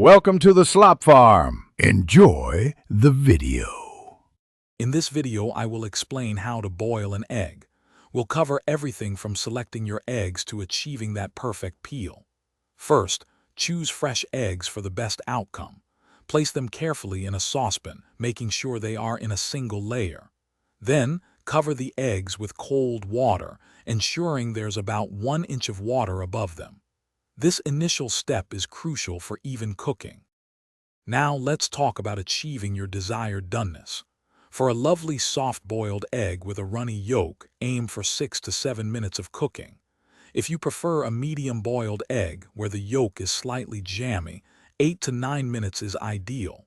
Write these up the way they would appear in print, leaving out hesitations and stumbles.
Welcome to the Slop Farm. Enjoy the video. In this video, I will explain how to boil an egg. We'll cover everything from selecting your eggs to achieving that perfect peel. First, choose fresh eggs for the best outcome. Place them carefully in a saucepan, making sure they are in a single layer. Then, cover the eggs with cold water, ensuring there's about 1 inch of water above them. This initial step is crucial for even cooking. Now let's talk about achieving your desired doneness. For a lovely soft-boiled egg with a runny yolk, aim for 6 to 7 minutes of cooking. If you prefer a medium-boiled egg where the yolk is slightly jammy, 8 to 9 minutes is ideal.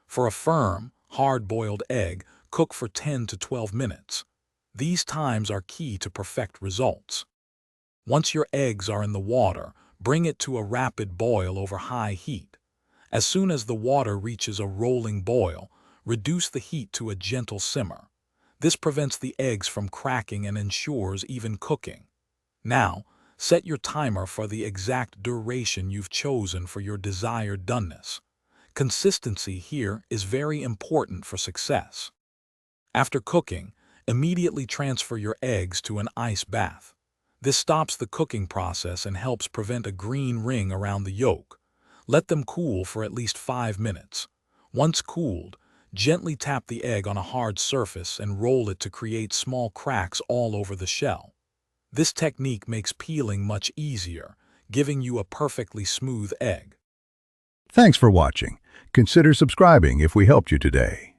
For a firm, hard-boiled egg, cook for 10 to 12 minutes. These times are key to perfect results. Once your eggs are in the water, bring it to a rapid boil over high heat. As soon as the water reaches a rolling boil, reduce the heat to a gentle simmer. This prevents the eggs from cracking and ensures even cooking. Now, set your timer for the exact duration you've chosen for your desired doneness. Consistency here is very important for success. After cooking, immediately transfer your eggs to an ice bath. This stops the cooking process and helps prevent a green ring around the yolk. Let them cool for at least 5 minutes. Once cooled, gently tap the egg on a hard surface and roll it to create small cracks all over the shell. This technique makes peeling much easier, giving you a perfectly smooth egg. Thanks for watching. Consider subscribing if we helped you today.